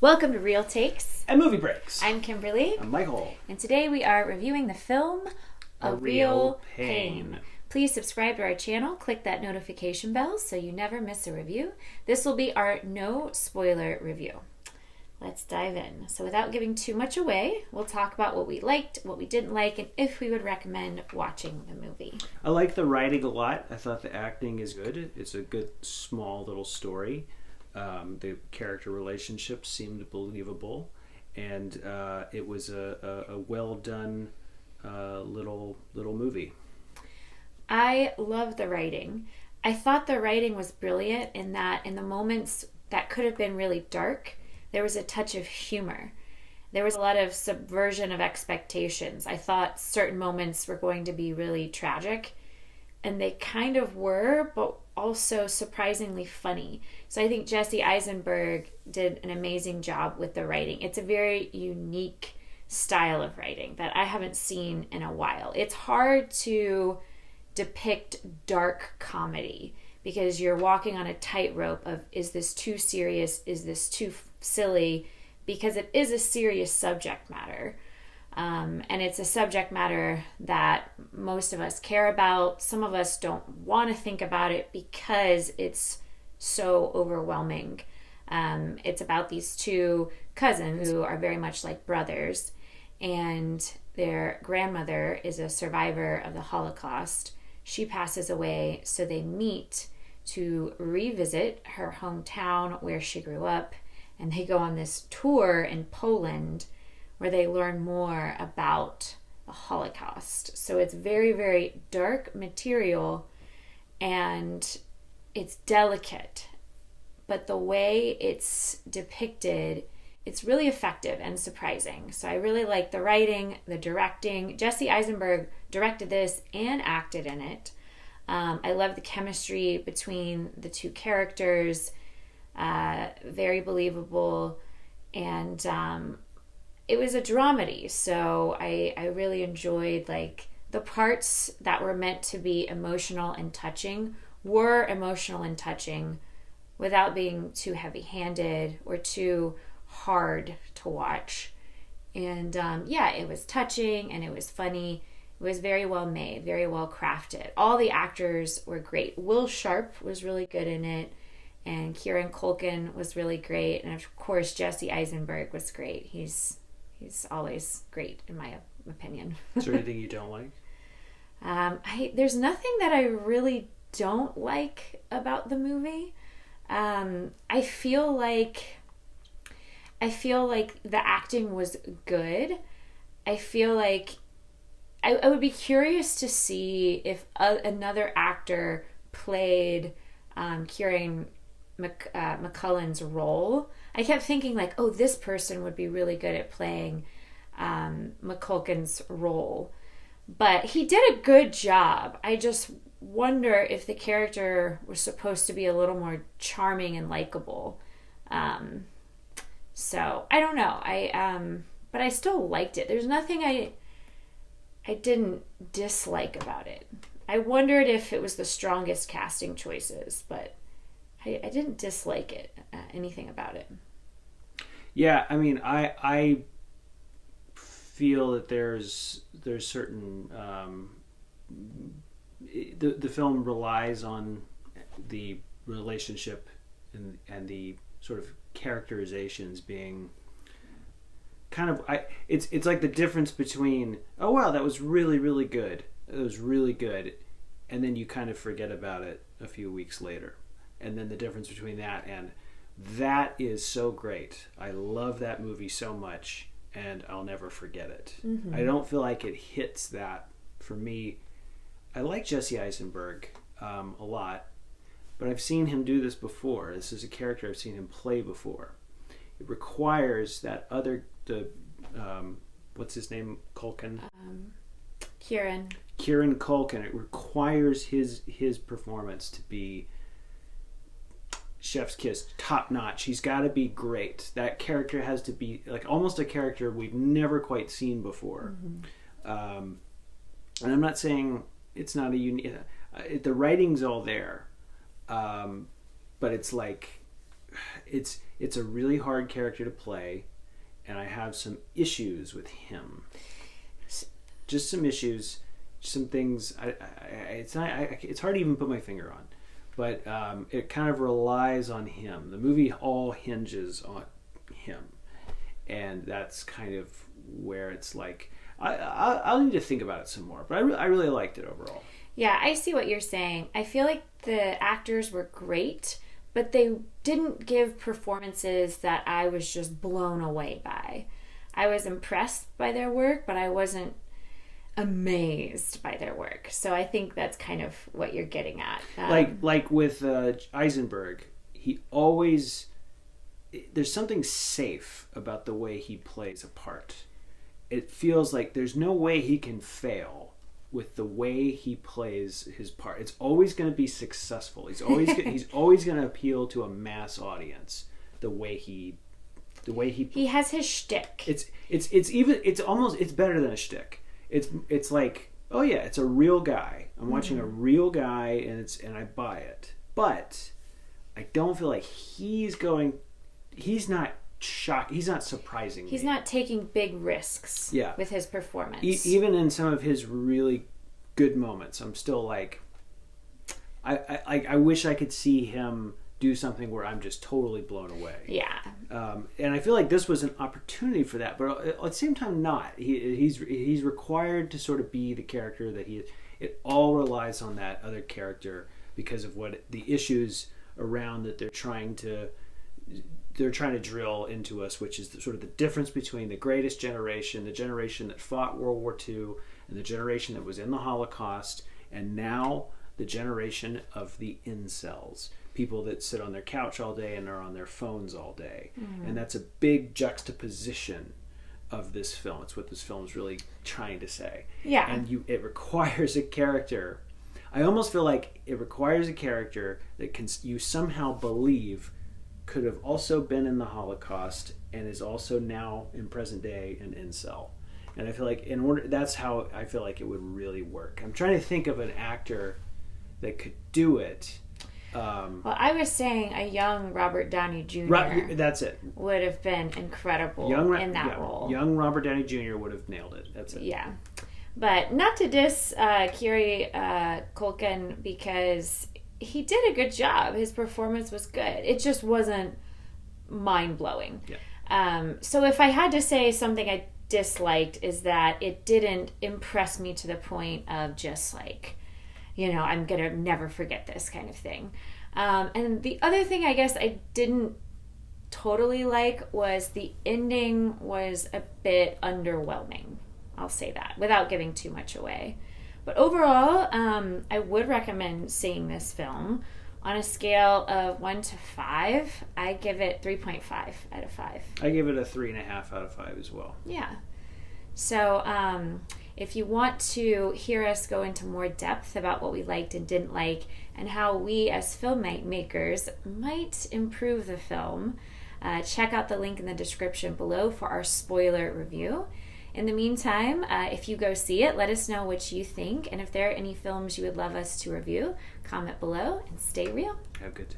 Welcome to Real Takes and Movie Breaks. I'm Kimberly. I'm Michael. And today we are reviewing the film A Real Pain. Please subscribe to our channel, click that notification bell so you never miss a review. This will be our no spoiler review. Let's dive in. So without giving too much away, we'll talk about what we liked, what we didn't like, and if we would recommend watching the movie. I like the writing a lot. I thought the acting is good. It's a good, small little story. The character relationships seemed believable, and it was a well done little movie. I love the writing. I thought the writing was brilliant in that in the moments that could have been really dark, there was a touch of humor. There was a lot of subversion of expectations. I thought certain moments were going to be really tragic, and they kind of were, but also surprisingly funny. So I think Jesse Eisenberg did an amazing job with the writing. It's a very unique style of writing that I haven't seen in a while. It's hard to depict dark comedy because you're walking on a tightrope of, is this too serious? Is this too silly? Because it is a serious subject matter. And it's a subject matter that most of us care about. Some of us don't want to think about it because it's so overwhelming. It's about these two cousins who are very much like brothers, and their grandmother is a survivor of the Holocaust. She passes away, so they meet to revisit her hometown where she grew up, and they go on this tour in Poland where they learn more about the Holocaust. So it's very, very dark material, and it's delicate, but the way it's depicted, it's really effective and surprising. So I really like the writing, the directing. Jesse Eisenberg directed this and acted in it. I love the chemistry between the two characters, very believable, and it was a dramedy, so I really enjoyed like the parts that were meant to be emotional and touching were emotional and touching without being too heavy-handed or too hard to watch. And it was touching and it was funny. It was very well made, very well crafted. All the actors were great. Will Sharp was really good in it, and Kieran Culkin was really great, and of course Jesse Eisenberg was great. He's always great in my opinion. Is there anything you don't like? There's nothing that I really don't like about the movie. I feel like the acting was good. I feel like I would be curious to see if another actor played Kieran McCullen's role. I kept thinking like, oh, this person would be really good at playing McCulken's role. But he did a good job. I just wonder if the character was supposed to be a little more charming and likable. So I don't know. But I still liked it. There's nothing I didn't dislike about it. I wondered if it was the strongest casting choices, but I didn't dislike it, anything about it. Yeah, I mean, I feel that there's certain the film relies on the relationship and the sort of characterizations being kind of it's like the difference between, oh wow, that was really, really good. It was really good, and then you kind of forget about it a few weeks later. And then the difference between that and that is so great. I love that movie so much, and I'll never forget it. Mm-hmm. I don't feel like it hits that for me. I like Jesse Eisenberg a lot, but I've seen him do this before. This is a character I've seen him play before. It requires that what's his name? Culkin? Kieran Culkin. It requires his performance to be chef's kiss, top notch. He's got to be great. That character has to be like almost a character we've never quite seen before. Mm-hmm. And I'm not saying it's not a unique. The writing's all there, but it's like it's it's a really hard character to play, and I have some issues with him. Just some issues, some things. It's hard to even put my finger on, but it kind of relies on him. The movie all hinges on him, and that's kind of where it's like I'll need to think about it some more. But I really liked it overall. Yeah, I see what you're saying. I feel like the actors were great, but they didn't give performances that I was just blown away by. I was impressed by their work, but I wasn't amazed by their work. So I think that's kind of what you're getting at. Like with Eisenberg, there's something safe about the way he plays a part. It feels like there's no way he can fail with the way he plays his part. It's always going to be successful. He's always going to appeal to a mass audience. The way he has his shtick. It's better than a shtick. It's like, oh yeah, it's a real guy. I'm watching a real guy, and I buy it. But I don't feel like he's not shocked. He's not surprising me. He's not taking big risks with his performance. Even in some of his really good moments, I'm still like, I wish I could see him do something where I'm just totally blown away. Yeah. And I feel like this was an opportunity for that, but at the same time not. He's required to sort of be the character that he is. It all relies on that other character because of what the issues around that they're trying to drill into us, which is sort of the difference between the greatest generation, the generation that fought World War II, and the generation that was in the Holocaust, and now the generation of the incels, people that sit on their couch all day and are on their phones all day. Mm-hmm. And that's a big juxtaposition of this film. It's what this film is really trying to say. Yeah. And it requires a character. I almost feel like it requires a character that you somehow believe could have also been in the Holocaust and is also now in present day an incel. And I feel like that's how I feel like it would really work. I'm trying to think of an actor that could do it. Well, I was saying a young Robert Downey Jr. That's it. Would have been incredible in that role. Young Robert Downey Jr. would have nailed it. That's it. Yeah. But not to diss Kieran Culkin, because he did a good job. His performance was good. It just wasn't mind-blowing. Yeah. So if I had to say something I disliked, is that it didn't impress me to the point of just like, I'm going to never forget this kind of thing. And the other thing I guess I didn't totally like was the ending was a bit underwhelming. I'll say that without giving too much away. But overall, I would recommend seeing this film. On a scale of 1 to 5, I give it 3.5 out of 5. I give it a 3.5 out of 5 as well. Yeah. So if you want to hear us go into more depth about what we liked and didn't like and how we as filmmakers might improve the film, check out the link in the description below for our spoiler review. In the meantime, if you go see it, let us know what you think. And if there are any films you would love us to review, comment below and stay real. Have a good day.